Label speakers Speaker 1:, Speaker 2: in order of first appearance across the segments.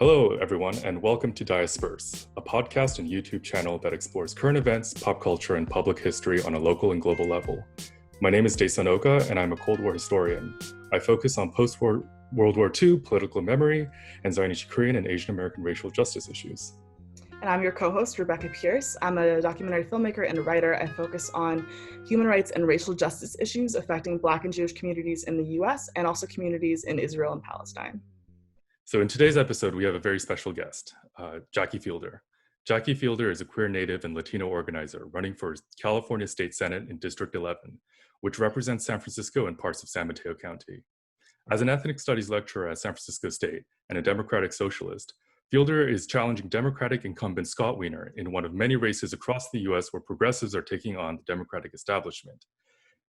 Speaker 1: Hello, everyone, and welcome to Disperse, a podcast and YouTube channel that explores current events, pop culture, and public history on a local and global level. My name is Daesun Oka, and I'm a Cold War historian. I focus on post-World War II political memory and Zainichi Korean and Asian American racial justice issues.
Speaker 2: And I'm your co-host, Rebecca Pierce. I'm a documentary filmmaker and writer. I focus on human rights and racial justice issues affecting Black and Jewish communities in the US and also communities in Israel and Palestine.
Speaker 1: So in today's episode, we have a very special guest, Jackie Fielder. Jackie Fielder is a queer Native and Latino organizer running for California State Senate in District 11, which represents San Francisco and parts of San Mateo County. As an ethnic studies lecturer at San Francisco State and a democratic socialist, Fielder is challenging Democratic incumbent Scott Wiener in one of many races across the US where progressives are taking on the Democratic establishment.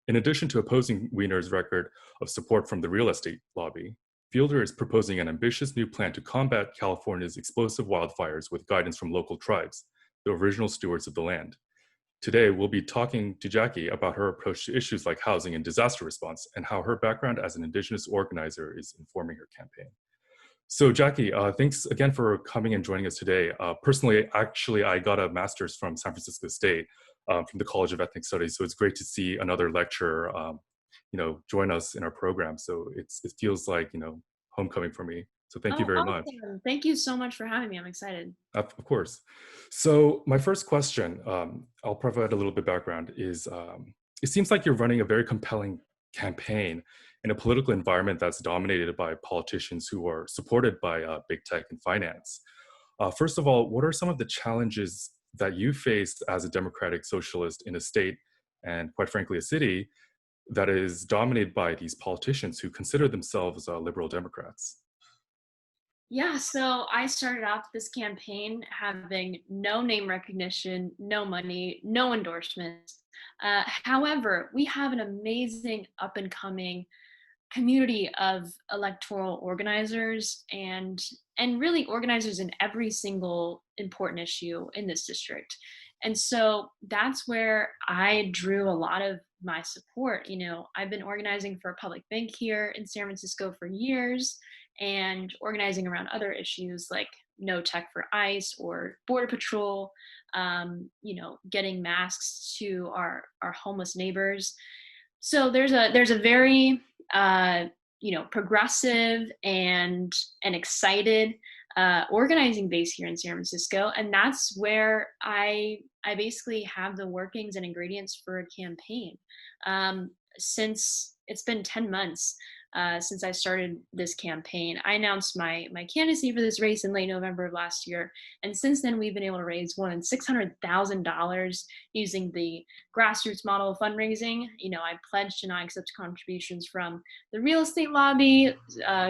Speaker 1: In addition to opposing Wiener's record of support from the real estate lobby, Fielder is proposing an ambitious new plan to combat California's explosive wildfires with guidance from local tribes, the original stewards of the land. Today, we'll be talking to Jackie about her approach to issues like housing and disaster response and how her background as an Indigenous organizer is informing her campaign. So Jackie, thanks again for coming and joining us today. Personally, actually, I got a master's from San Francisco State from the College of Ethnic Studies, so it's great to see another lecturer join us in our program. So it feels like, homecoming for me. So thank you very much.
Speaker 3: Thank you so much for having me. I'm excited.
Speaker 1: Of course. So my first question, I'll provide a little bit of background, is it seems like you're running a very compelling campaign in a political environment that's dominated by politicians who are supported by big tech and finance. First of all, what are some of the challenges that you face as a democratic socialist in a state, and quite frankly, a city, that is dominated by these politicians who consider themselves liberal Democrats?
Speaker 3: Yeah, so I started off this campaign having no name recognition, no money, no endorsements. However, we have an amazing up and coming community of electoral organizers and really organizers in every single important issue in this district. And so that's where I drew a lot of my support. I've been organizing for a public bank here in San Francisco for years and organizing around other issues like no tech for ICE or Border Patrol, getting masks to our homeless neighbors. So there's a very progressive and excited organizing base here in San Francisco, and that's where I basically have the workings and ingredients for a campaign. Since it's been 10 months since I started this campaign, I announced my candidacy for this race in late November of last year, and since then we've been able to raise more than $600,000 using the grassroots model of fundraising. I pledged to not accept contributions from the real estate lobby,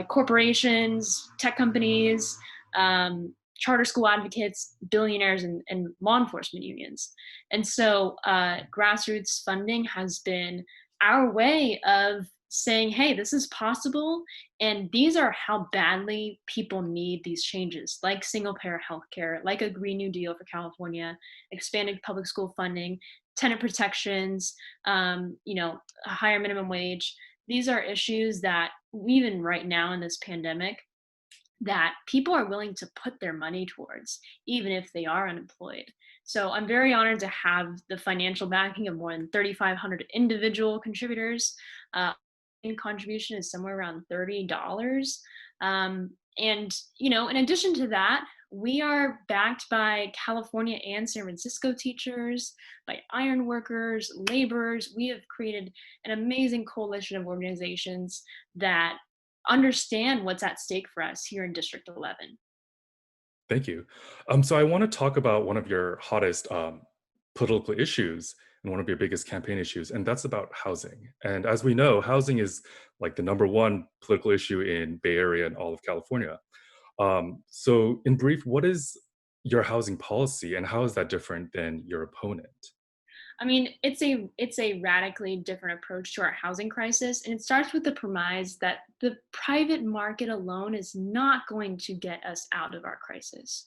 Speaker 3: corporations, tech companies, charter school advocates, billionaires, and law enforcement unions. And so grassroots funding has been our way of saying, hey, this is possible, and these are how badly people need these changes, like single-payer healthcare, like a Green New Deal for California, expanded public school funding, tenant protections, a higher minimum wage. These are issues that even right now in this pandemic, that people are willing to put their money towards, even if they are unemployed. So I'm very honored to have the financial backing of more than 3,500 individual contributors. Contribution is somewhere around $30. In addition to that, we are backed by California and San Francisco teachers, by iron workers, laborers. We have created an amazing coalition of organizations that understand what's at stake for us here in District 11.
Speaker 1: Thank you. So I want to talk about one of your hottest political issues and one of your biggest campaign issues, and that's about housing. And as we know, housing is like the number one political issue in Bay Area and all of California. So in brief, what is your housing policy and how is that different than your opponent?
Speaker 3: I mean, it's a radically different approach to our housing crisis, and it starts with the premise that the private market alone is not going to get us out of our crisis.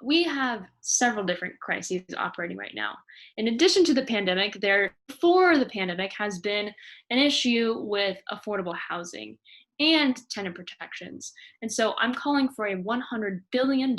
Speaker 3: We have several different crises operating right now. In addition to the pandemic, before the pandemic has been an issue with affordable housing. and tenant protections. And so I'm calling for a $100 billion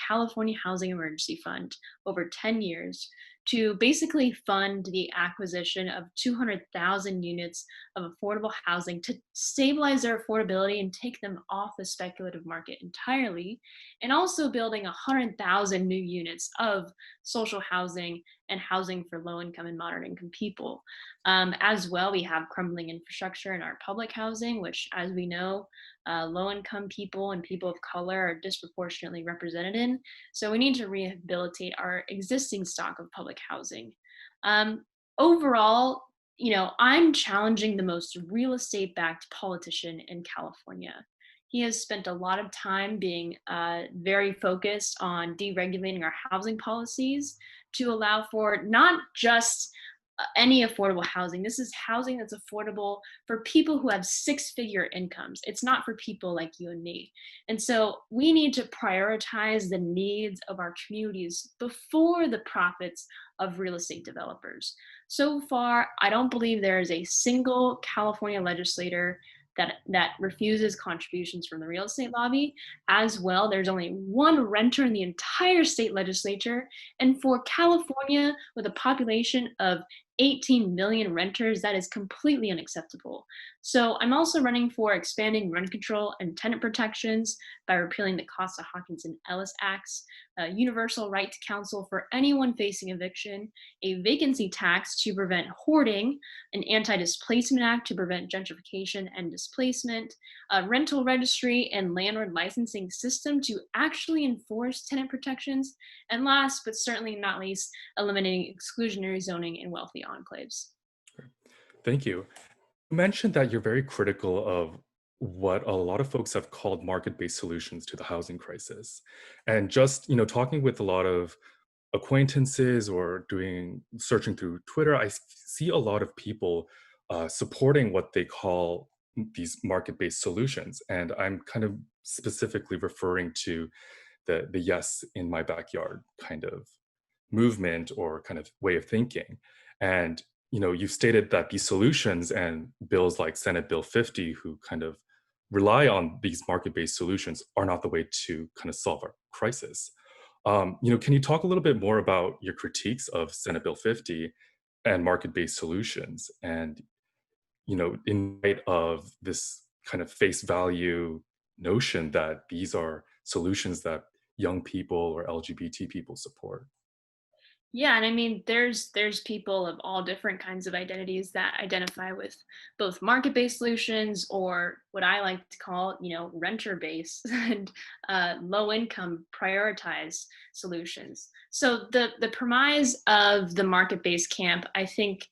Speaker 3: California Housing Emergency Fund over 10 years to basically fund the acquisition of 200,000 units of affordable housing to stabilize their affordability and take them off the speculative market entirely, and also building 100,000 new units of social housing and housing for low income and moderate income people. As well, we have crumbling infrastructure in our public housing, which, as we know, low income people and people of color are disproportionately represented in. So we need to rehabilitate our existing stock of public housing. Um, Overall, I'm challenging the most real estate backed politician in California. He has spent a lot of time being very focused on deregulating our housing policies to allow for not just any affordable housing. This is housing that's affordable for people who have six-figure incomes. It's not for people like you and me. And so we need to prioritize the needs of our communities before the profits of real estate developers. So far, I don't believe there is a single California legislator that refuses contributions from the real estate lobby. As well, there's only one renter in the entire state legislature. And for California, with a population of 18 million renters, that is completely unacceptable. So I'm also running for expanding rent control and tenant protections by repealing the Costa-Hawkins-Ellis Acts, a universal right to counsel for anyone facing eviction, a vacancy tax to prevent hoarding, an anti-displacement act to prevent gentrification and displacement, a rental registry and landlord licensing system to actually enforce tenant protections, and last but certainly not least, eliminating exclusionary zoning in wealthy enclaves.
Speaker 1: Thank you. You mentioned that you're very critical of what a lot of folks have called market-based solutions to the housing crisis. And just, talking with a lot of acquaintances or doing searching through Twitter, see a lot of people supporting what they call these market-based solutions. And I'm kind of specifically referring to the yes in my backyard kind of movement or kind of way of thinking. And you've stated that these solutions and bills like Senate Bill 50, who kind of rely on these market-based solutions, are not the way to kind of solve our crisis. Can you talk a little bit more about your critiques of Senate Bill 50 and market-based solutions? And in light of this kind of face value notion that these are solutions that young people or LGBT people support.
Speaker 3: Yeah, and I mean, there's people of all different kinds of identities that identify with both market-based solutions or what I like to call, renter-based and low-income prioritized solutions. So the premise of the market-based camp, I think,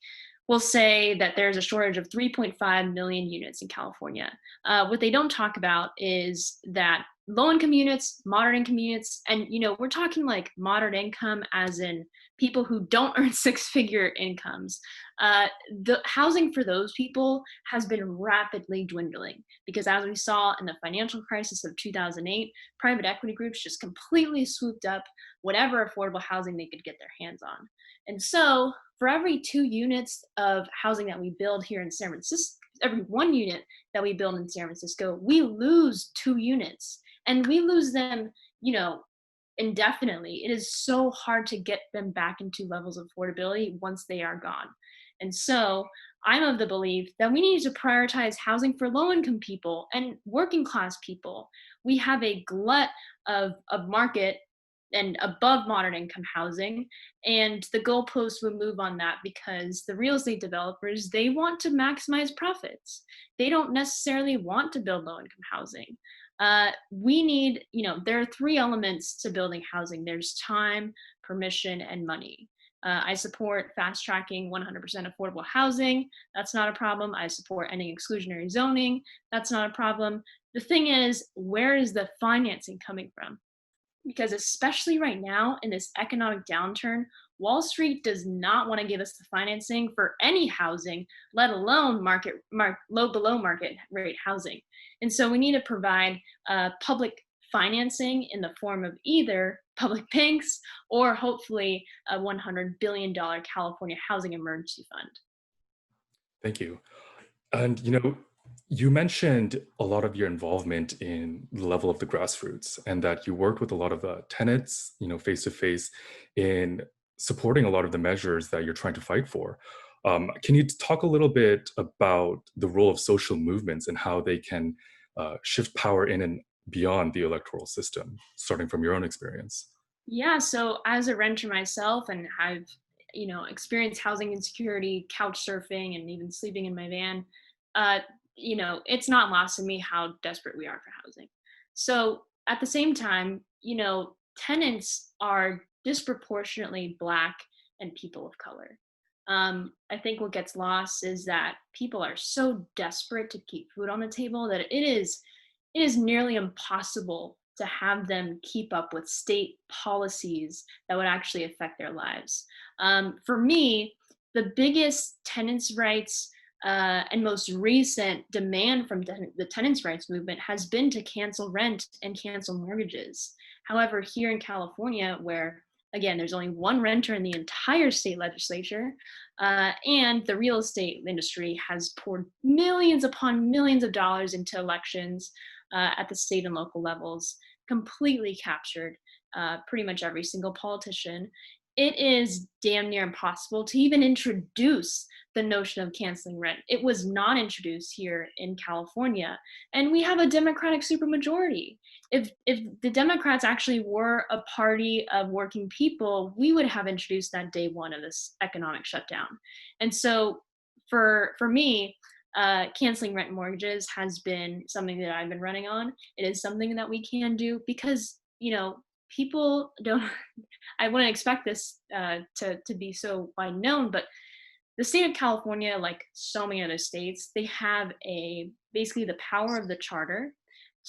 Speaker 3: will say that there's a shortage of 3.5 million units in California. What they don't talk about is that low-income units, moderate income units, and we're talking like moderate income as in people who don't earn six-figure incomes. The housing for those people has been rapidly dwindling because, as we saw in the financial crisis of 2008, private equity groups just completely swooped up whatever affordable housing they could get their hands on. And so for every 2 units of housing that we build here in San Francisco, every 1 unit that we build in San Francisco, we lose 2 units, and we lose them, indefinitely. It is so hard to get them back into levels of affordability once they are gone. And so I'm of the belief that we need to prioritize housing for low income people and working class people. We have a glut of market and above moderate income housing, and the goalposts would move on that because the real estate developers, they want to maximize profits. They don't necessarily want to build low income housing. We need, there are 3 elements to building housing. There's time, permission, and money. I support fast tracking 100% affordable housing. That's not a problem. I support ending exclusionary zoning. That's not a problem. The thing is, where is the financing coming from? Because especially right now in this economic downturn, Wall Street does not want to give us the financing for any housing, let alone low below market rate housing. And so we need to provide public financing in the form of either public banks or hopefully a $100 billion California Housing Emergency Fund.
Speaker 1: Thank you. And You mentioned a lot of your involvement in the level of the grassroots and that you worked with a lot of tenants, face to face in supporting a lot of the measures that you're trying to fight for. Can you talk a little bit about the role of social movements and how they can shift power in and beyond the electoral system, starting from your own experience?
Speaker 3: Yeah, so as a renter myself, and I've, experienced housing insecurity, couch surfing, and even sleeping in my van, uh, it's not lost on me how desperate we are for housing. So at the same time, tenants are disproportionately Black and people of color. I think what gets lost is that people are so desperate to keep food on the table that it is nearly impossible to have them keep up with state policies that would actually affect their lives. For me, the biggest tenants' rights and most recent demand from the tenants' rights movement has been to cancel rent and cancel mortgages. However, here in California, where again, there's only one renter in the entire state legislature, and the real estate industry has poured millions upon millions of dollars into elections at the state and local levels, completely captured pretty much every single politician. It is damn near impossible to even introduce the notion of canceling rent. It was not introduced here in California, and we have a Democratic supermajority. If the Democrats actually were a party of working people, we would have introduced that day one of this economic shutdown. And so, for me, canceling rent and mortgages has been something that I've been running on. It is something that we can do because people don't. I wouldn't expect this to be so wide known, but the state of California, like so many other states, they have basically the power of the charter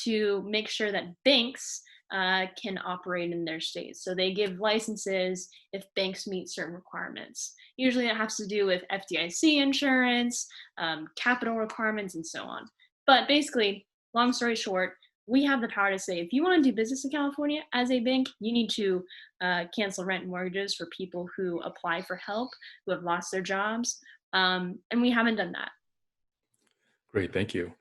Speaker 3: to make sure that banks can operate in their states. So they give licenses if banks meet certain requirements. Usually that has to do with FDIC insurance, capital requirements, and so on. But basically, long story short, we have the power to say if you want to do business in California as a bank, you need to cancel rent and mortgages for people who apply for help, who have lost their jobs. And we haven't done that.
Speaker 1: Great, thank you.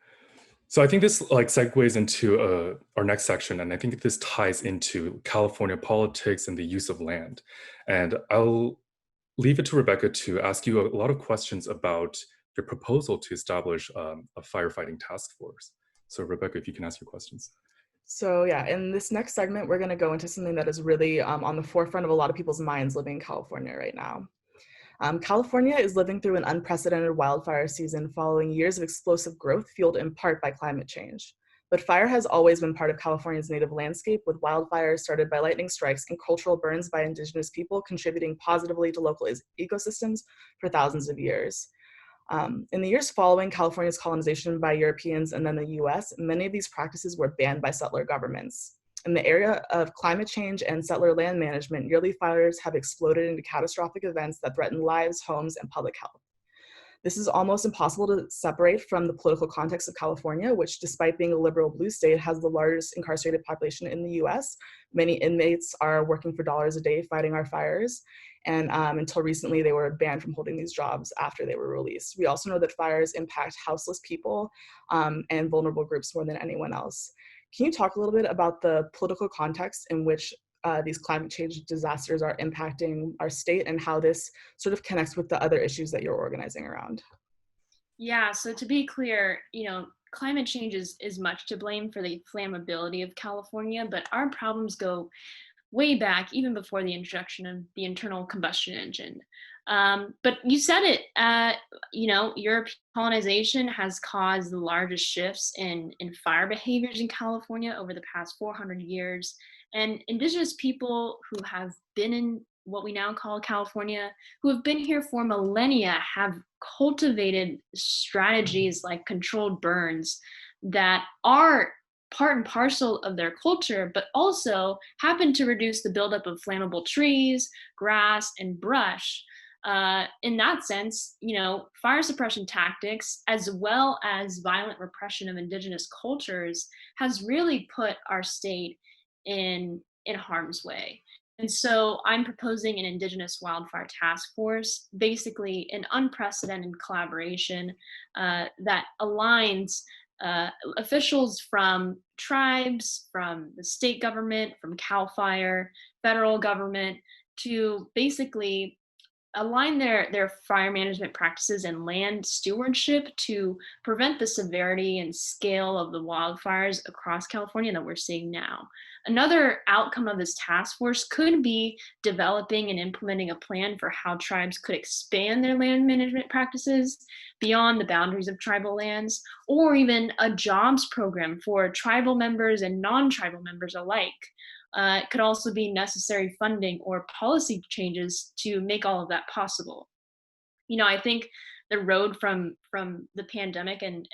Speaker 1: So I think this segues into our next section, and I think this ties into California politics and the use of land. And I'll leave it to Rebecca to ask you a lot of questions about your proposal to establish a firefighting task force. So Rebecca, if you can ask your questions.
Speaker 2: So yeah, in this next segment, we're going to go into something that is really on the forefront of a lot of people's minds living in California right now. California is living through an unprecedented wildfire season following years of explosive growth fueled in part by climate change. But fire has always been part of California's native landscape, with wildfires started by lightning strikes and cultural burns by Indigenous people contributing positively to local ecosystems for thousands of years. In the years following California's colonization by Europeans and then the US, many of these practices were banned by settler governments. In the area of climate change and settler land management, yearly fires have exploded into catastrophic events that threaten lives, homes, and public health. This is almost impossible to separate from the political context of California, which, despite being a liberal blue state, has the largest incarcerated population in the US. Many inmates are working for dollars a day fighting our fires. And until recently, they were banned from holding these jobs after they were released. We also know that fires impact houseless people and vulnerable groups more than anyone else. Can you talk a little bit about the political context in which these climate change disasters are impacting our state and how this sort of connects with the other issues that you're organizing around?
Speaker 3: Yeah, so to be clear, climate change is much to blame for the flammability of California, but our problems go way back, even before the introduction of the internal combustion engine. But you said it, European colonization has caused the largest shifts in fire behaviors in California over the past 400 years. And Indigenous people who have been in what we now call California, who have been here for millennia, have cultivated strategies like controlled burns that are part and parcel of their culture, but also happen to reduce the buildup of flammable trees, grass, and brush. In that sense, fire suppression tactics, as well as violent repression of Indigenous cultures, has really put our state in harm's way. And so I'm proposing an Indigenous Wildfire Task Force, basically an unprecedented collaboration that aligns officials from tribes, from the state government, from CAL FIRE, federal government, to basically align their fire management practices and land stewardship to prevent the severity and scale of the wildfires across California that we're seeing now. Another outcome of this task force could be developing and implementing a plan for how tribes could expand their land management practices beyond the boundaries of tribal lands, or even a jobs program for tribal members and non-tribal members alike. It could also be necessary funding or policy changes to make all of that possible. I think the road from the pandemic and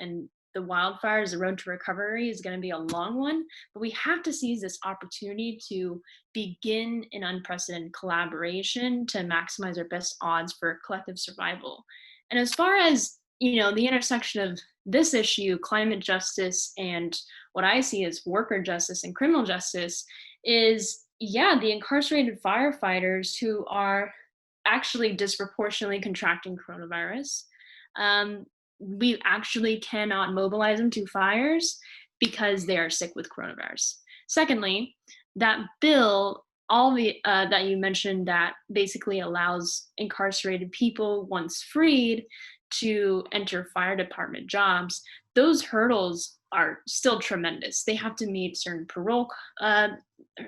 Speaker 3: the wildfires, the road to recovery is going to be a long one, but we have to seize this opportunity to begin an unprecedented collaboration to maximize our best odds for collective survival. And as far as, the intersection of this issue, climate justice, and what I see as worker justice and criminal justice is, yeah, the incarcerated firefighters who are actually disproportionately contracting coronavirus. We actually cannot mobilize them to fires because they are sick with coronavirus. Secondly, that bill, all the that you mentioned, that basically allows incarcerated people once freed to enter fire department jobs, those hurdles are still tremendous. They have to meet certain parole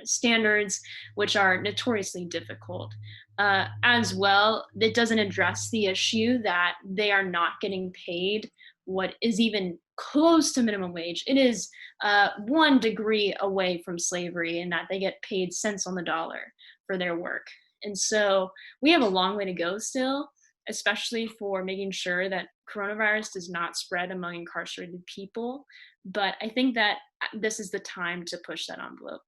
Speaker 3: standards, which are notoriously difficult. As well, it doesn't address the issue that they are not getting paid what is even close to minimum wage. It is 1 degree away from slavery in that they get paid cents on the dollar for their work. And so we have a long way to go still, especially for making sure that coronavirus does not spread among incarcerated people. But I think that this is the time to push that envelope.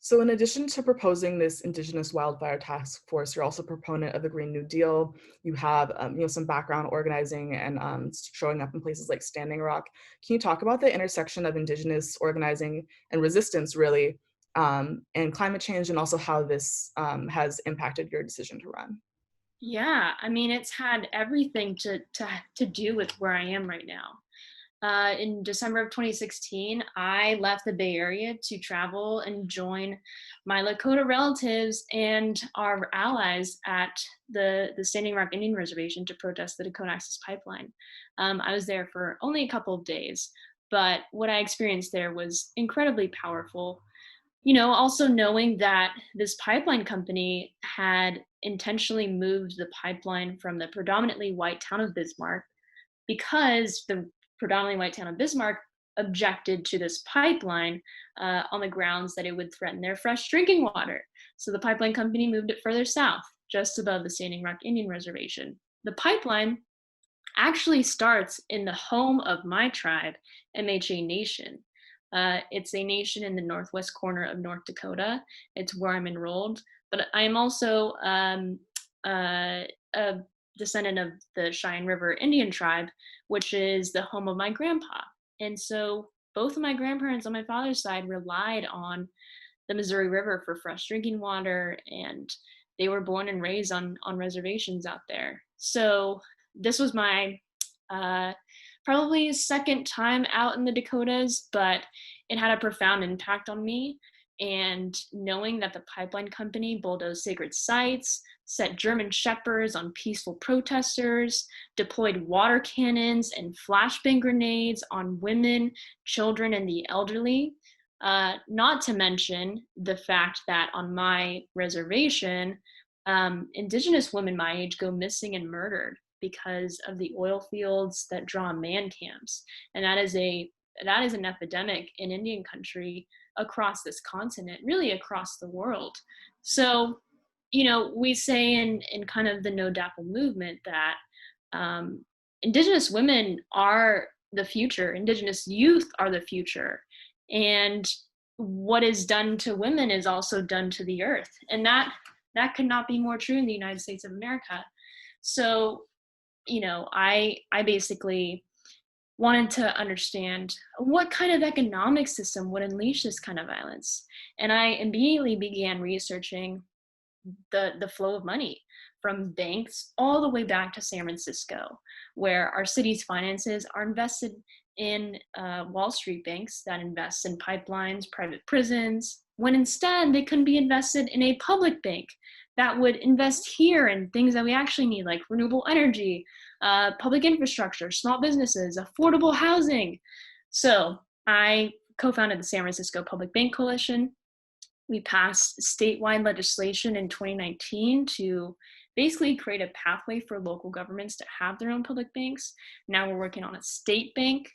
Speaker 2: So in addition to proposing this Indigenous Wildfire Task Force, you're also a proponent of the Green New Deal. You have some background organizing and showing up in places like Standing Rock. Can you talk about the intersection of Indigenous organizing and resistance, really, and climate change, and also how this has impacted your decision to run?
Speaker 3: Yeah, I mean, it's had everything to do with where I am right now. In December of 2016, I left the Bay Area to travel and join my Lakota relatives and our allies at the Standing Rock Indian Reservation to protest the Dakota Access Pipeline. I was there for only a couple of days, but what I experienced there was incredibly powerful. Also knowing that this pipeline company had intentionally moved the pipeline from the predominantly white town of Bismarck because the predominantly white town of Bismarck objected to this pipeline on the grounds that it would threaten their fresh drinking water. So the pipeline company moved it further south, just above the Standing Rock Indian Reservation. The pipeline actually starts in the home of my tribe, MHA Nation. It's a nation in the northwest corner of North Dakota. It's where I'm enrolled, but I am also a descendant of the Cheyenne River Indian tribe, which is the home of my grandpa. And so both of my grandparents on my father's side relied on the Missouri River for fresh drinking water, and they were born and raised on reservations out there. So this was my probably second time out in the Dakotas, but it had a profound impact on me. And knowing that the pipeline company bulldozed sacred sites, set German shepherds on peaceful protesters, deployed water cannons and flashbang grenades on women, children, and the elderly, not to mention the fact that on my reservation, Indigenous women my age go missing and murdered because of the oil fields that draw man camps. And that is an epidemic in Indian country across this continent, really across the world. So, we say in kind of the No DAPL movement that Indigenous women are the future, Indigenous youth are the future. And what is done to women is also done to the earth. And that could not be more true in the United States of America. So, I basically wanted to understand what kind of economic system would unleash this kind of violence. And I immediately began researching the flow of money from banks all the way back to San Francisco, where our city's finances are invested in Wall Street banks that invest in pipelines, private prisons, when instead they couldn't be invested in a public bank that would invest here in things that we actually need, like renewable energy, public infrastructure, small businesses, affordable housing. So I co-founded the San Francisco Public Bank Coalition. We passed statewide legislation in 2019 to basically create a pathway for local governments to have their own public banks. Now we're working on a state bank.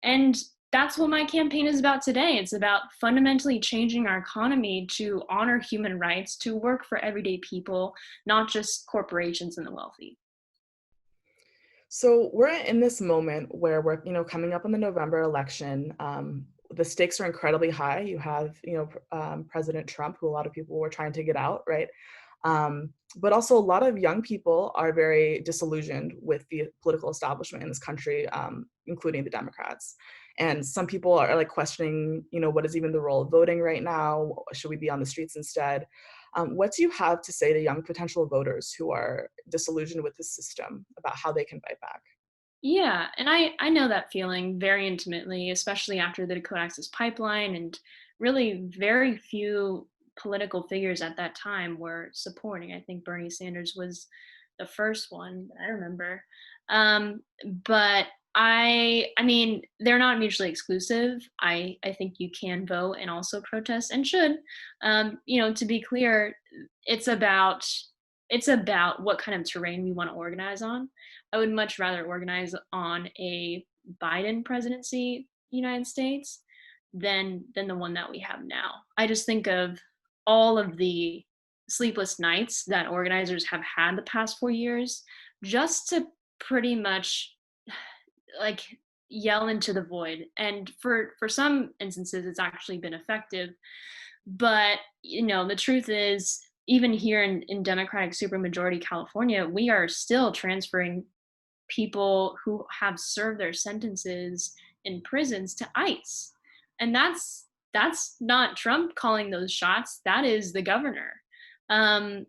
Speaker 3: And that's what my campaign is about today. It's about fundamentally changing our economy to honor human rights, to work for everyday people, not just corporations and the wealthy.
Speaker 2: So we're in this moment where we're, coming up on the November election. The stakes are incredibly high. You have, President Trump, who a lot of people were trying to get out, right? But also a lot of young people are very disillusioned with the political establishment in this country, including the Democrats. And some people are like questioning, what is even the role of voting right now? Should we be on the streets instead? What do you have to say to young potential voters who are disillusioned with the system about how they can fight back?
Speaker 3: Yeah, and I know that feeling very intimately, especially after the Dakota Access Pipeline, and really very few political figures at that time were supporting. I think Bernie Sanders was the first one that I remember. But I mean, they're not mutually exclusive. I think you can vote and also protest and should. To be clear, it's about it's about what kind of terrain we want to organize on. I would much rather organize on a Biden presidency United States than the one that we have now. I just think of all of the sleepless nights that organizers have had the past 4 years just to pretty much like yell into the void. And for some instances it's actually been effective, but the truth is, even here in Democratic supermajority California, we are still transferring people who have served their sentences in prisons to ICE. And that's not Trump calling those shots. That is the governor. When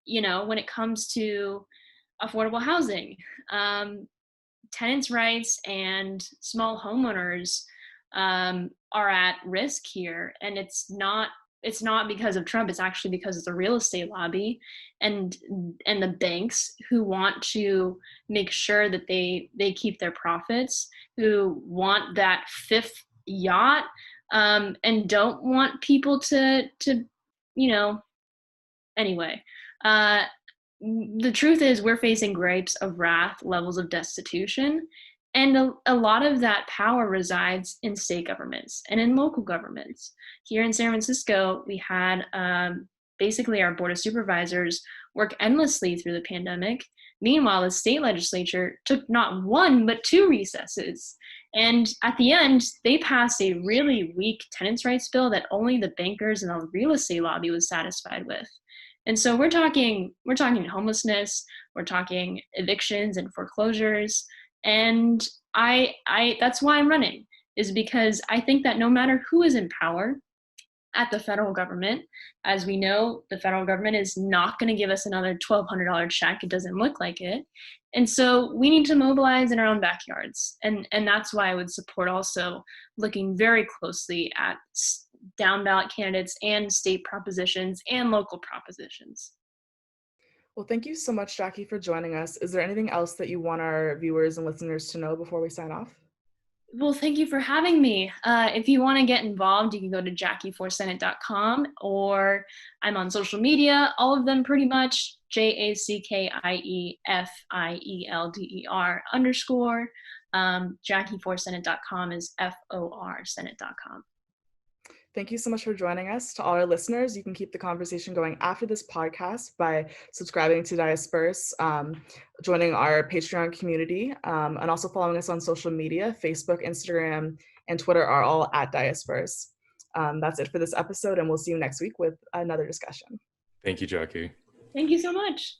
Speaker 3: it comes to affordable housing, tenants' rights and small homeowners are at risk here, and it's not because of Trump. It's actually because of the real estate lobby and the banks who want to make sure that they keep their profits, who want that fifth yacht, and don't want people to anyway. The truth is, we're facing grapes of wrath, levels of destitution, and a lot of that power resides in state governments and in local governments. Here in San Francisco, we had basically our board of supervisors work endlessly through the pandemic. Meanwhile, the state legislature took not one, but two recesses. And at the end, they passed a really weak tenants' rights bill that only the bankers and the real estate lobby was satisfied with. And so we're talking homelessness, we're talking evictions and foreclosures. And I that's why I'm running, is because I think that no matter who is in power at the federal government, as we know, the federal government is not going to give us another $1,200 check. It doesn't look like it. And so we need to mobilize in our own backyards. And that's why I would support also looking very closely at down ballot candidates and state propositions and local propositions.
Speaker 2: Well, thank you so much, Jackie, for joining us. Is there anything else that you want our viewers and listeners to know before we sign off?
Speaker 3: Well, thank you for having me. If you want to get involved, you can go to JackieForSenate.com, or I'm on social media, all of them pretty much, JackieFielder_. JackieForSenate.com is FORSenate.com.
Speaker 2: Thank you so much for joining us. To all our listeners, you can keep the conversation going after this podcast by subscribing to Disperse, joining our Patreon community, and also following us on social media. Facebook, Instagram, and Twitter are all at Disperse. That's it for this episode, and we'll see you next week with another discussion.
Speaker 1: Thank you, Jackie.
Speaker 3: Thank you so much.